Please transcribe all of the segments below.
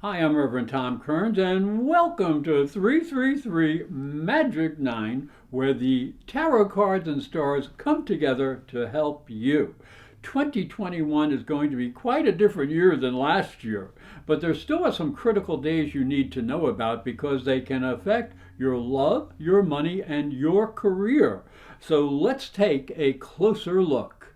Hi, I'm Reverend Tom Kearns, and welcome to 333 Magic 9, where the tarot cards and stars come together to help you. 2021 is going to be quite a different year than last year, but there still are some critical days you need to know about because they can affect your love, your money, and your career. So let's take a closer look.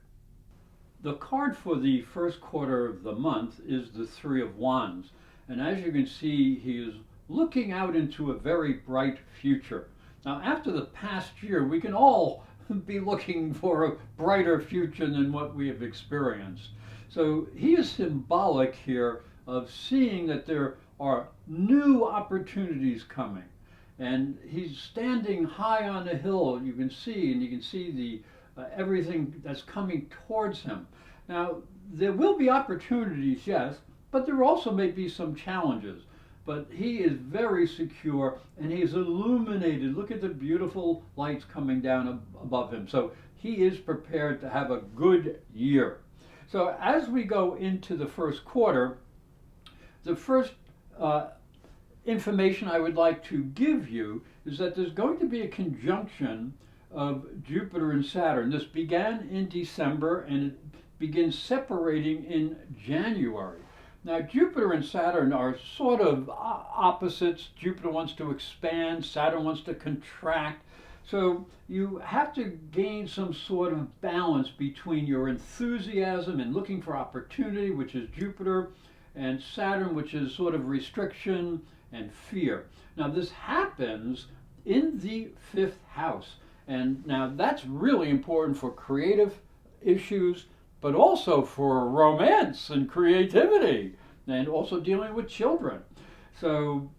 The card for the first quarter of the month is the Three of Wands. And as you can see, he is looking out into a very bright future. Now, after the past year, we can all be looking for a brighter future than what we have experienced. So he is symbolic here of seeing that there are new opportunities coming. And he's standing high on a hill, you can see, and you can see the everything that's coming towards him. Now, there will be opportunities, yes, but there also may be some challenges. But he is very secure and he's illuminated. Look at the beautiful lights coming down above him. So he is prepared to have a good year. So as we go into the first quarter, the first information I would like to give you is that there's going to be a conjunction of Jupiter and Saturn. This began in December and it begins separating in January. Now, Jupiter and Saturn are sort of opposites. Jupiter wants to expand, Saturn wants to contract. So you have to gain some sort of balance between your enthusiasm and looking for opportunity, which is Jupiter, and Saturn, which is sort of restriction and fear. Now, this happens in the fifth house. And now that's really important for creative issues, but also for romance and creativity, and also dealing with children. So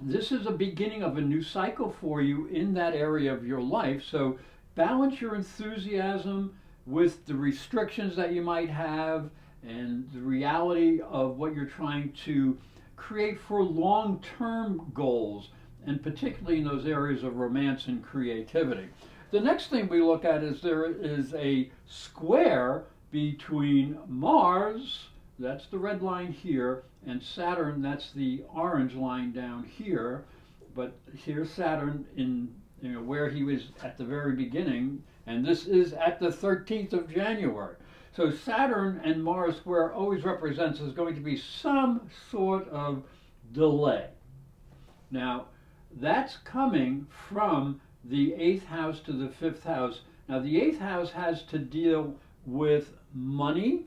this is a beginning of a new cycle for you in that area of your life. So balance your enthusiasm with the restrictions that you might have and the reality of what you're trying to create for long-term goals, and particularly in those areas of romance and creativity. The next thing we look at is there is a square between Mars, that's the red line here, and Saturn, that's the orange line down here. But here's Saturn in where he was at the very beginning, and this is at the 13th of January. So Saturn and Mars square always represents there's going to be some sort of delay. Now, that's coming from the 8th house to the 5th house. Now, the 8th house has to deal with money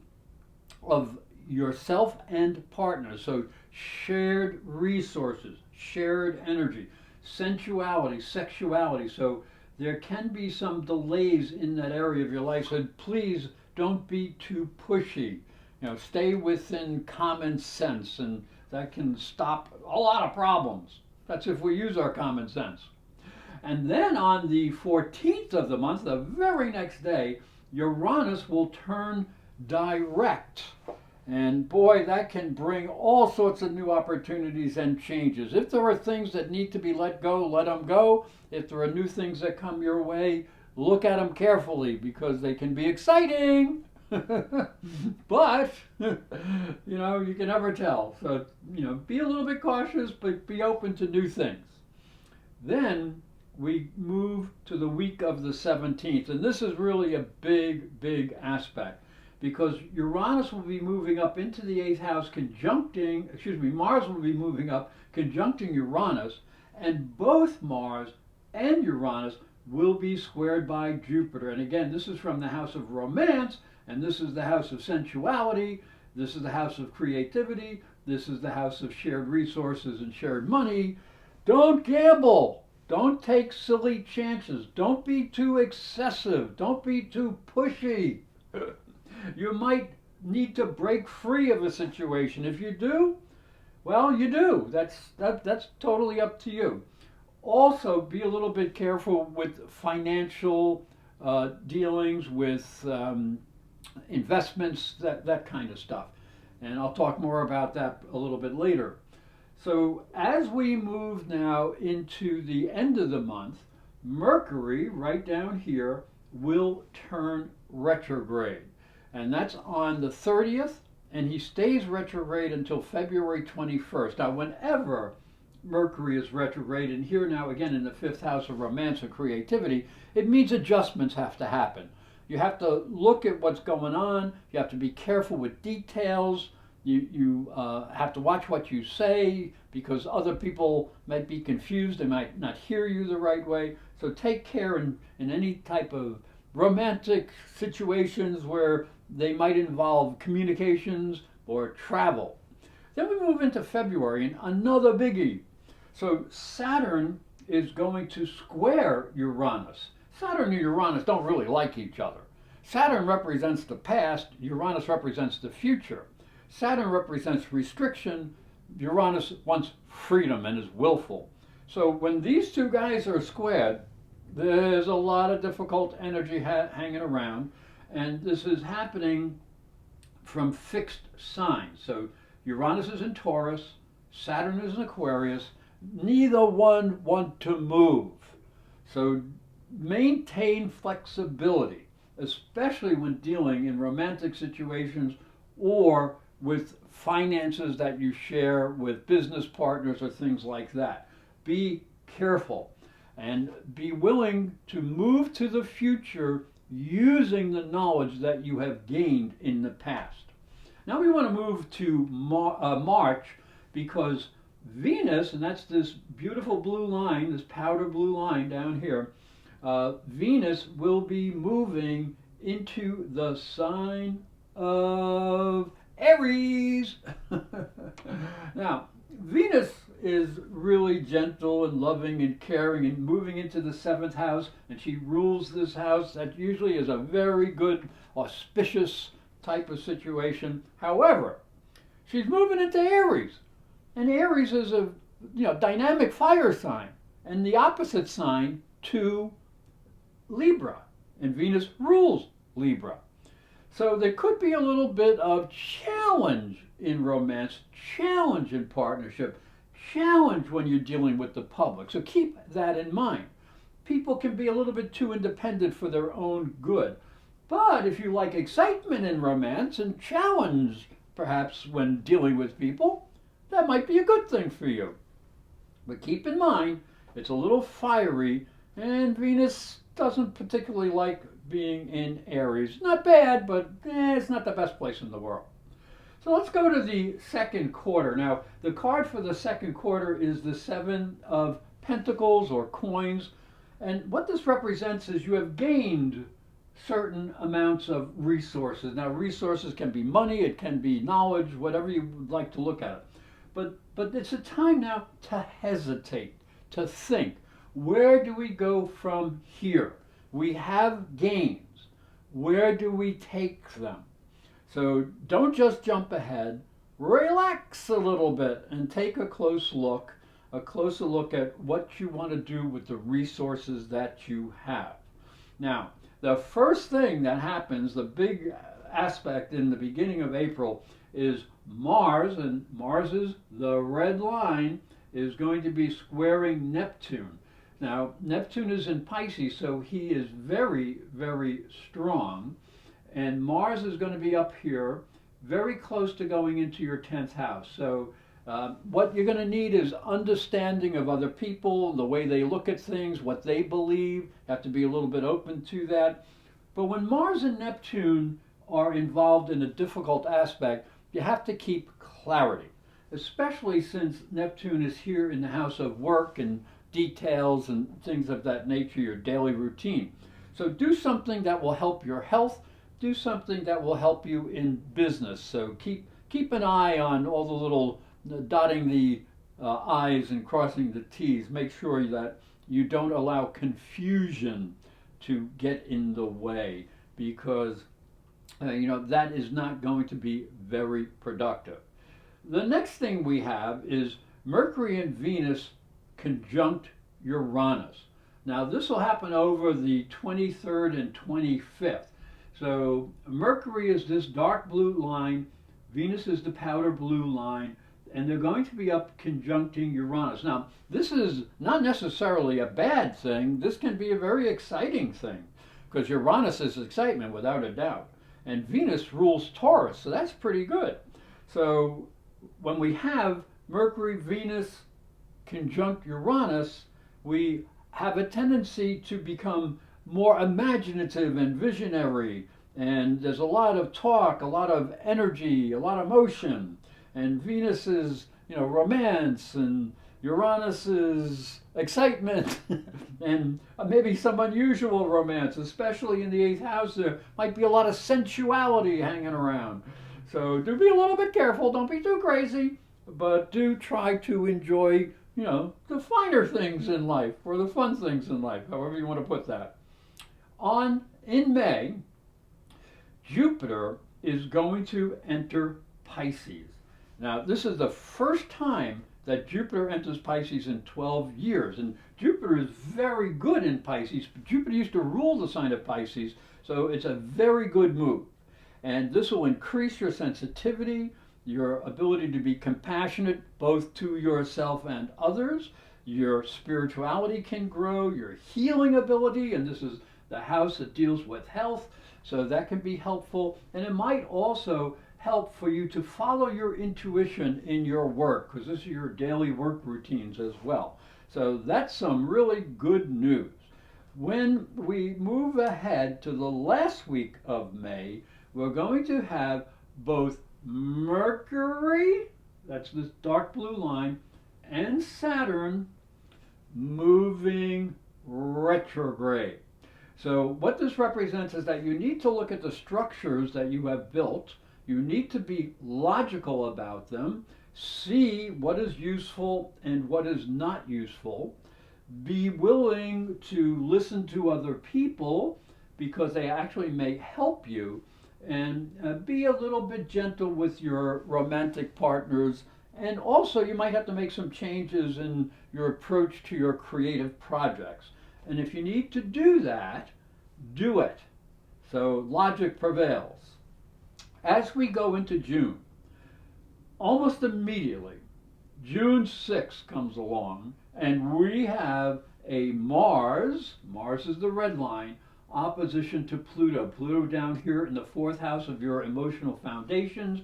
of yourself and partner. So shared resources, shared energy, sensuality, sexuality. So there can be some delays in that area of your life. So please don't be too pushy. Stay within common sense, and that can stop a lot of problems. That's if we use our common sense. And then on the 14th of the month, the very next day, Uranus will turn direct. And boy, that can bring all sorts of new opportunities and changes. If there are things that need to be let go, let them go. If there are new things that come your way, look at them carefully because they can be exciting. But, you can never tell. So, be a little bit cautious, but be open to new things. Then we move to the week of the 17th, and this is really a big, big aspect because Uranus will be moving up into the 8th house Mars will be moving up conjuncting Uranus, and both Mars and Uranus will be squared by Jupiter. And again, this is from the house of romance, and this is the house of sensuality, this is the house of creativity, this is the house of shared resources and shared money. Don't gamble. Don't take silly chances. Don't be too excessive. Don't be too pushy. You might need to break free of a situation. If you do, well, you do. That's totally up to you. Also, be a little bit careful with financial dealings, with investments, that kind of stuff. And I'll talk more about that a little bit later. So as we move now into the end of the month, Mercury, right down here, will turn retrograde. And that's on the 30th and he stays retrograde until February 21st. Now, whenever Mercury is retrograde, and here now again in the fifth house of romance and creativity, it means adjustments have to happen. You have to look at what's going on. You have to be careful with details. You have to watch what you say because other people might be confused. They might not hear you the right way. So take care in any type of romantic situations where they might involve communications or travel. Then we move into February, and another biggie. So Saturn is going to square Uranus. Saturn and Uranus don't really like each other. Saturn represents the past, Uranus represents the future. Saturn represents restriction, Uranus wants freedom and is willful. So when these two guys are squared, there's a lot of difficult energy hanging around, and this is happening from fixed signs. So Uranus is in Taurus, Saturn is in Aquarius, neither one want to move. So maintain flexibility, especially when dealing in romantic situations or with finances that you share with business partners or things like that. Be careful and be willing to move to the future using the knowledge that you have gained in the past. Now we want to move to March, because Venus, and that's this beautiful blue line, this powder blue line down here, Venus will be moving into the sign of Aries. Now, Venus is really gentle and loving and caring and moving into the seventh house, and she rules this house. That usually is a very good, auspicious type of situation. However, she's moving into Aries, and Aries is a dynamic fire sign, and the opposite sign to Libra, and Venus rules Libra. So there could be a little bit of challenge in romance, challenge in partnership, challenge when you're dealing with the public. So keep that in mind. People can be a little bit too independent for their own good. But if you like excitement in romance and challenge, perhaps when dealing with people, that might be a good thing for you. But keep in mind, it's a little fiery, and Venus doesn't particularly like being in Aries. Not bad, but it's not the best place in the world. So let's go to the second quarter. Now, the card for the second quarter is the Seven of Pentacles or coins. And what this represents is you have gained certain amounts of resources. Now, resources can be money, it can be knowledge, whatever you would like to look at it. But it's a time now to hesitate, to think. Where do we go from here? We have gains. Where do we take them? So don't just jump ahead. Relax a little bit and take a closer look at what you want to do with the resources that you have. Now, the first thing that happens, the big aspect in the beginning of April, is Mars, and Mars is the red line, is going to be squaring Neptune. Now, Neptune is in Pisces, so he is very, very strong. And Mars is going to be up here, very close to going into your 10th house. So what you're going to need is understanding of other people, the way they look at things, what they believe. You have to be a little bit open to that. But when Mars and Neptune are involved in a difficult aspect, you have to keep clarity, especially since Neptune is here in the house of work and details and things of that nature, your daily routine. So do something that will help your health. Do something that will help you in business. So keep an eye on all the little dotting the I's and crossing the T's. Make sure that you don't allow confusion to get in the way, because that is not going to be very productive. The next thing we have is Mercury and Venus conjunct Uranus. Now this will happen over the 23rd and 25th. So Mercury is this dark blue line, Venus is the powder blue line, and they're going to be up conjuncting Uranus. Now, this is not necessarily a bad thing. This can be a very exciting thing, because Uranus is excitement without a doubt. And Venus rules Taurus, so that's pretty good. So when we have Mercury, Venus, conjunct Uranus, we have a tendency to become more imaginative and visionary. And there's a lot of talk, a lot of energy, a lot of motion. And Venus is, romance, and Uranus is excitement, and maybe some unusual romance, especially in the eighth house. There might be a lot of sensuality hanging around. So do be a little bit careful. Don't be too crazy, but do try to enjoy, the finer things in life, or the fun things in life, however you want to put that. In May, Jupiter is going to enter Pisces. Now, this is the first time that Jupiter enters Pisces in 12 years. And Jupiter is very good in Pisces. Jupiter used to rule the sign of Pisces, so it's a very good move. And this will increase your sensitivity, your ability to be compassionate both to yourself and others. Your spirituality can grow, your healing ability, and this is the house that deals with health, so that can be helpful. And it might also help for you to follow your intuition in your work, because this is your daily work routines as well. So that's some really good news. When we move ahead to the last week of May, we're going to have both Mercury, that's this dark blue line, and Saturn moving retrograde. So what this represents is that you need to look at the structures that you have built. You need to be logical about them, see what is useful and what is not useful, be willing to listen to other people because they actually may help you, and be a little bit gentle with your romantic partners. And also you might have to make some changes in your approach to your creative projects. And if you need to do that, do it. So logic prevails. As we go into June, almost immediately, June 6th comes along, and we have a Mars is the red line, opposition to Pluto. Pluto down here in the fourth house of your emotional foundations.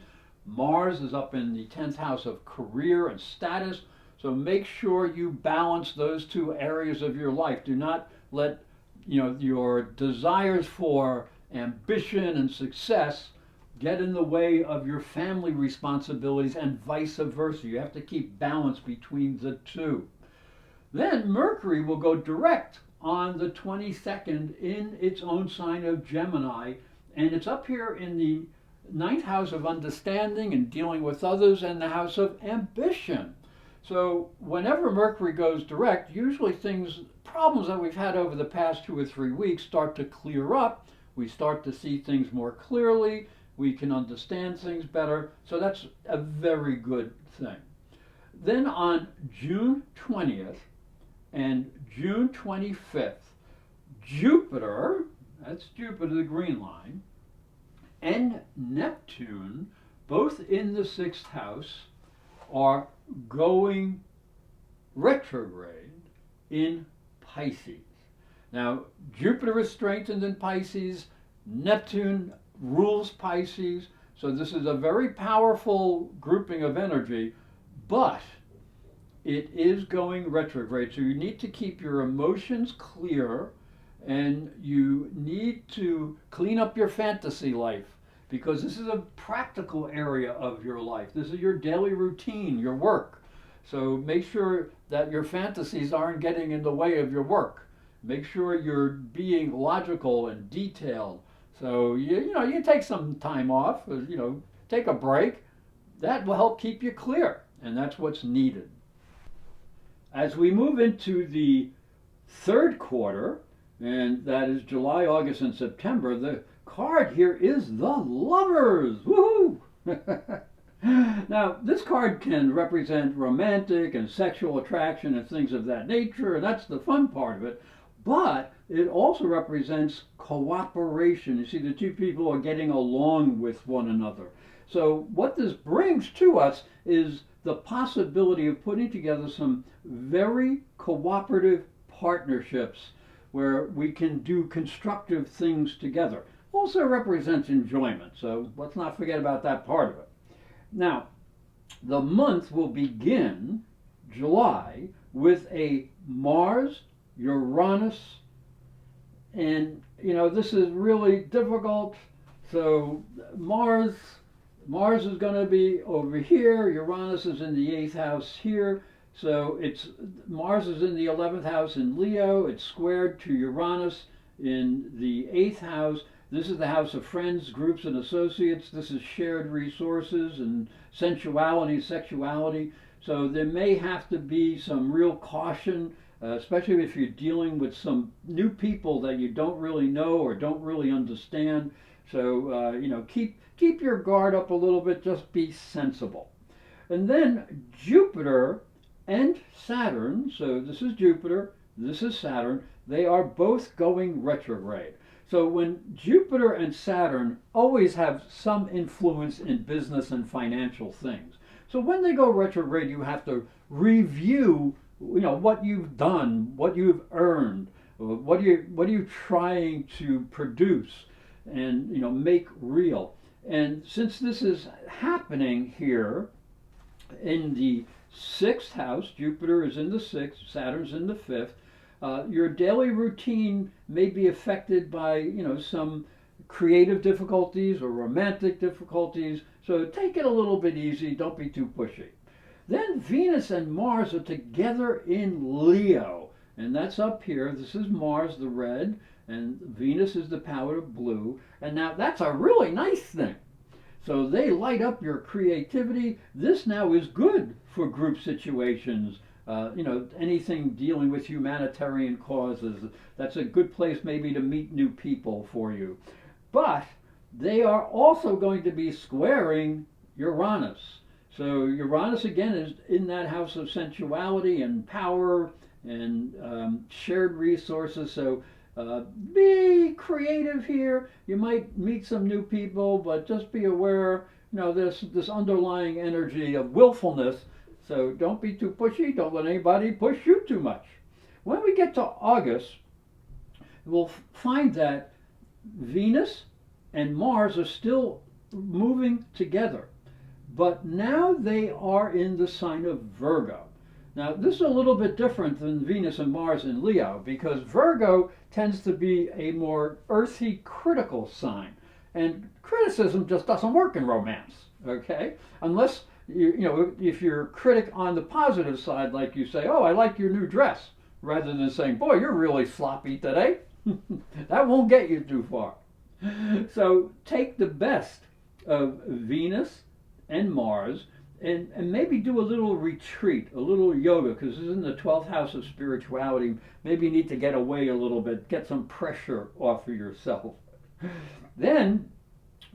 Mars is up in the 10th house of career and status. So make sure you balance those two areas of your life. Do not let your desires for ambition and success get in the way of your family responsibilities, and vice versa. You have to keep balance between the two. Then Mercury will go direct on the 22nd in its own sign of Gemini, and it's up here in the 9th house of understanding and dealing with others, and the house of ambition. So whenever Mercury goes direct, usually problems that we've had over the past 2 or 3 weeks start to clear up. We start to see things more clearly. We can understand things better. So that's a very good thing. Then on June 20th and June 25th, Jupiter, that's Jupiter, the green line, and Neptune, both in the 6th house, are going retrograde in Pisces. Now, Jupiter is strengthened in Pisces, Neptune rules Pisces, so this is a very powerful grouping of energy, but it is going retrograde, so you need to keep your emotions clear, and you need to clean up your fantasy life, because this is a practical area of your life. This is your daily routine, your work. So make sure that your fantasies aren't getting in the way of your work. Make sure you're being logical and detailed. So you take some time off, take a break. That will help keep you clear, and that's what's needed. As we move into the third quarter, and that is July, August, and September, the card here is the Lovers. Woohoo! Now, this card can represent romantic and sexual attraction and things of that nature, and that's the fun part of it. But it also represents cooperation. You see, the two people are getting along with one another. So what this brings to us is the possibility of putting together some very cooperative partnerships where we can do constructive things together. Also represents enjoyment, so let's not forget about that part of it. Now, the month will begin, July, with a Mars Uranus, and this is really difficult. So Mars is going to be over here. Uranus is in the 8th house here. So Mars is in the 11th house in Leo. It's squared to Uranus in the 8th house. This is the house of friends, groups, and associates. This is shared resources and sensuality, sexuality. So there may have to be some real caution, especially if you're dealing with some new people that you don't really know or don't really understand. So keep your guard up a little bit. Just be sensible. And then Jupiter and Saturn. So this is Jupiter. This is Saturn. They are both going retrograde. So when Jupiter and Saturn always have some influence in business and financial things. So when they go retrograde, you have to review, what you've done, what you've earned, what are you trying to produce, and make real. And since this is happening here in the 6th house, Jupiter is in the 6th, Saturn's in the 5th. Your daily routine may be affected by, some creative difficulties or romantic difficulties. So take it a little bit easy. Don't be too pushy. Then Venus and Mars are together in Leo. And that's up here. This is Mars, the red, and Venus is the powder blue. And now that's a really nice thing. So they light up your creativity. This now is good for group situations. Anything dealing with humanitarian causes, that's a good place maybe to meet new people for you. But they are also going to be squaring Uranus. So Uranus again is in that house of sensuality and power and shared resources. So be creative here. You might meet some new people, but just be aware, this underlying energy of willfulness. So don't be too pushy. Don't let anybody push you too much. When we get to August, we'll find that Venus and Mars are still moving together. But now they are in the sign of Virgo. Now, this is a little bit different than Venus and Mars in Leo, because Virgo tends to be a more earthy, critical sign. And criticism just doesn't work in romance, okay? Unless if you're a critic on the positive side, like you say, oh, I like your new dress, rather than saying, boy, you're really sloppy today. That won't get you too far. So take the best of Venus and Mars and maybe do a little retreat, a little yoga, because this is in the 12th house of spirituality. Maybe you need to get away a little bit, get some pressure off of yourself. Then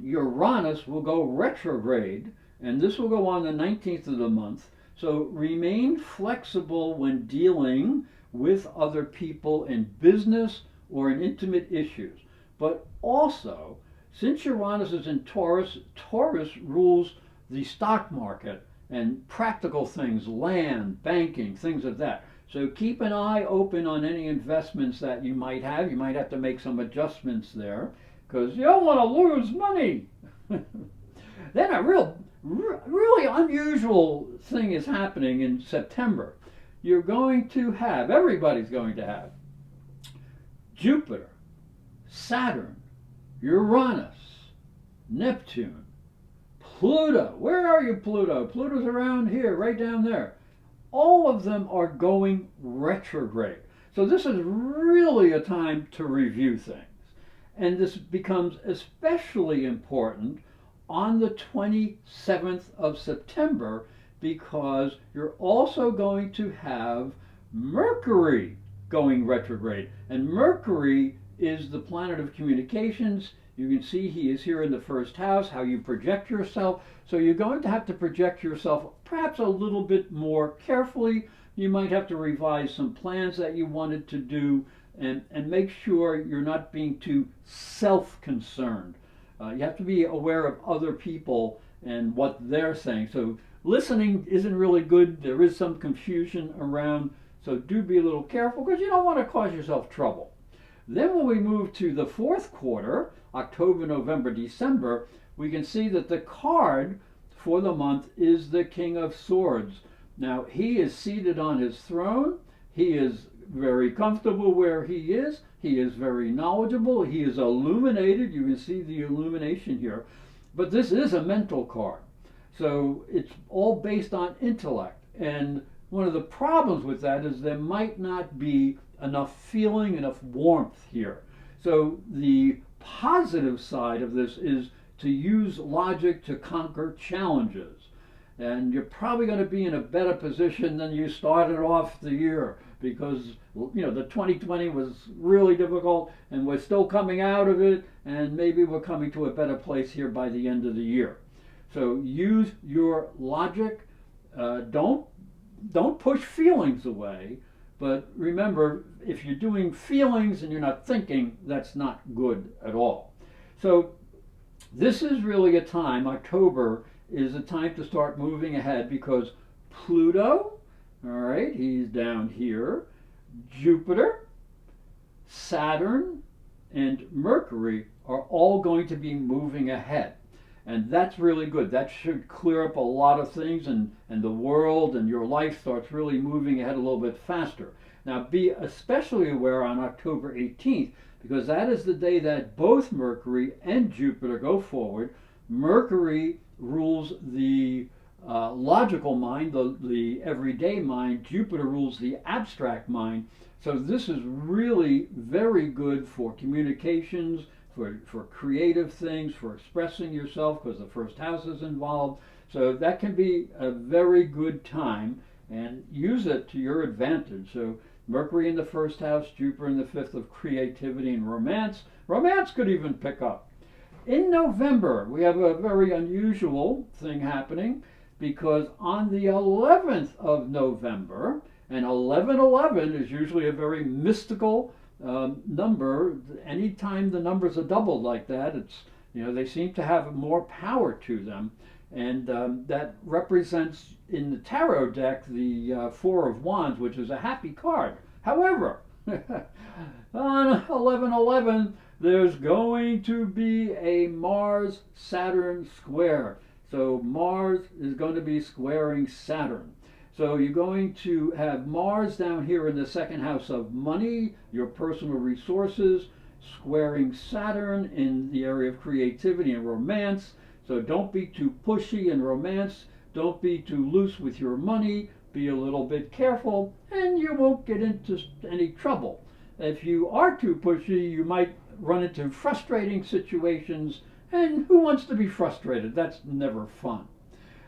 Uranus will go retrograde, and this will go on the 19th of the month. So remain flexible when dealing with other people in business or in intimate issues. But also, since Uranus is in Taurus, Taurus rules the stock market and practical things, land, banking, things of that. So keep an eye open on any investments that you might have. You might have to make some adjustments there because you don't want to lose money. Then a really unusual thing is happening in September. You're going to have, everybody's going to have, Jupiter, Saturn, Uranus, Neptune, Pluto. Where are you, Pluto? Pluto's around here, right down there. All of them are going retrograde. So this is really a time to review things. And this becomes especially important on the 27th of September because you're also going to have Mercury going retrograde. And Mercury is the planet of communications. You can see he is here in the first house, how you project yourself. So you're going to have to project yourself perhaps a little bit more carefully. You might have to revise some plans that you wanted to do and make sure you're not being too self-concerned. You have to be aware of other people and what they're saying. So listening isn't really good. There is some confusion around. So do be a little careful because you don't want to cause yourself trouble. Then when we move to the fourth quarter, October, November, December, we can see that the card for the month is the King of Swords. Now, he is seated on his throne. He is very comfortable where he is. He is very knowledgeable. He is illuminated. You can see the illumination here. But this is a mental card. So it's all based on intellect. And one of the problems with that is there might not be enough feeling, enough warmth here. So the positive side of this is to use logic to conquer challenges. And you're probably going to be in a better position than you started off the year, because the 2020 was really difficult and we're still coming out of it, and maybe we're coming to a better place here by the end of the year. So use your logic. Don't push feelings away, but remember, if you're doing feelings and you're not thinking, that's not good at all. So this is really a time, October is a time to start moving ahead, because Pluto, all right, he's down here, Jupiter, Saturn, and Mercury are all going to be moving ahead. And that's really good. That should clear up a lot of things, and the world and your life starts really moving ahead a little bit faster. Now, be especially aware on October 18th, because that is the day that both Mercury and Jupiter go forward. Mercury rules the logical mind, the everyday mind. Jupiter rules the abstract mind. So this is really very good for communications, for creative things, for expressing yourself, because the first house is involved. So that can be a very good time, and use it to your advantage. So Mercury in the first house, Jupiter in the fifth of creativity and romance. Romance could even pick up. In November, we have a very unusual thing happening, because on the 11th of November, and 1111 is usually a very mystical number. Anytime the numbers are doubled like that, it's, they seem to have more power to them. And that represents in the tarot deck the Four of Wands, which is a happy card. However, on 1111, there's going to be a Mars Saturn square. So Mars is going to be squaring Saturn. So you're going to have Mars down here in the second house of money, your personal resources, squaring Saturn in the area of creativity and romance. So don't be too pushy in romance. Don't be too loose with your money. Be a little bit careful, and you won't get into any trouble. If you are too pushy, you might run into frustrating situations, and who wants to be frustrated? That's never fun.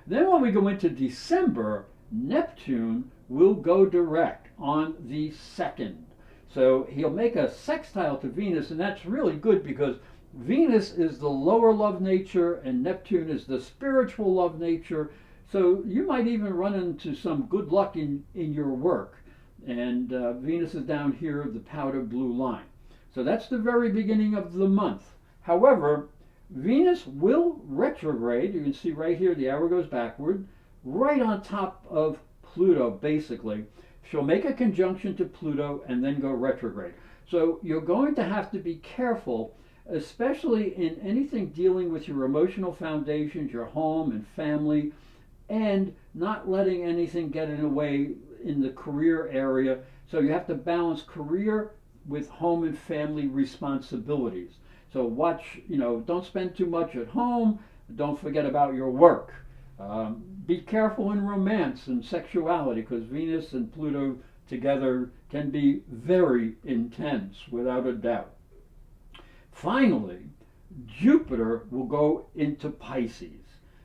Then when we go into December, Neptune will go direct on the 2nd. So he'll make a sextile to Venus, and that's really good, because Venus is the lower love nature and Neptune is the spiritual love nature. So you might even run into some good luck in your work. And Venus is down here, the powder blue line. So that's the very beginning of the month. However, Venus will retrograde. You can see right here the arrow goes backward, right on top of Pluto, basically. She'll make a conjunction to Pluto and then go retrograde. So you're going to have to be careful, especially in anything dealing with your emotional foundations, your home and family, and not letting anything get in the way in the career area. So you have to balance career with home and family responsibilities. So watch, don't spend too much at home. Don't forget about your work. Be careful in romance and sexuality, because Venus and Pluto together can be very intense, without a doubt. Finally, Jupiter will go into Pisces.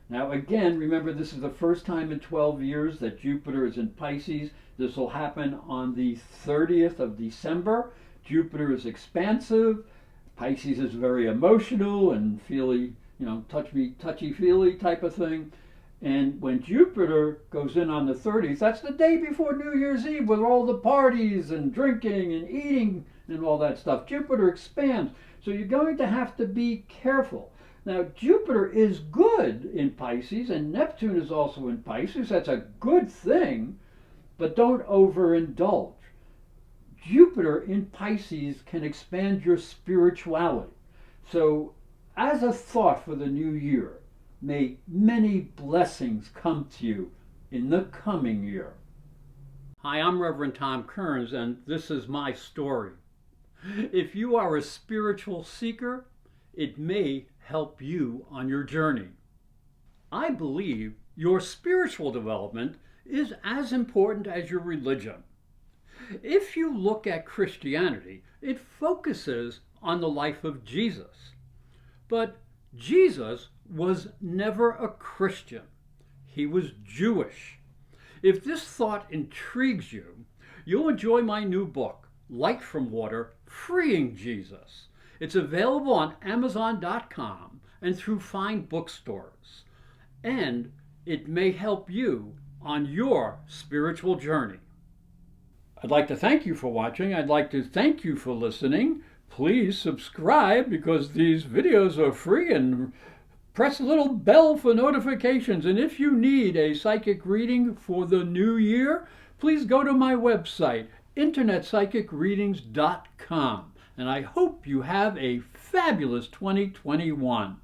Now again, remember, this is the first time in 12 years that Jupiter is in Pisces. This will happen on the 30th of December. Jupiter is expansive. Pisces is very emotional and feely, touchy-feely type of thing. And when Jupiter goes in on the 30th, that's the day before New Year's Eve, with all the parties and drinking and eating and all that stuff. Jupiter expands. So you're going to have to be careful. Now, Jupiter is good in Pisces, and Neptune is also in Pisces. That's a good thing, but don't overindulge. Jupiter in Pisces can expand your spirituality. So, as a thought for the new year, May many blessings come to you in the coming year. Hi, I'm Reverend Tom Kearns, and this is my story. If you are a spiritual seeker, it may help you on your journey. I believe your spiritual development is as important as your religion. If you look at Christianity, it focuses on the life of Jesus. But Jesus was never a Christian. He was Jewish. If this thought intrigues you, you'll enjoy my new book, Light from Water, Freeing Jesus. It's available on Amazon.com and through fine bookstores. And it may help you on your spiritual journey. I'd like to thank you for watching. I'd like to thank you for listening. Please subscribe because these videos are free, and press the little bell for notifications. And if you need a psychic reading for the new year, please go to my website, internetpsychicreadings.com. And I hope you have a fabulous 2021.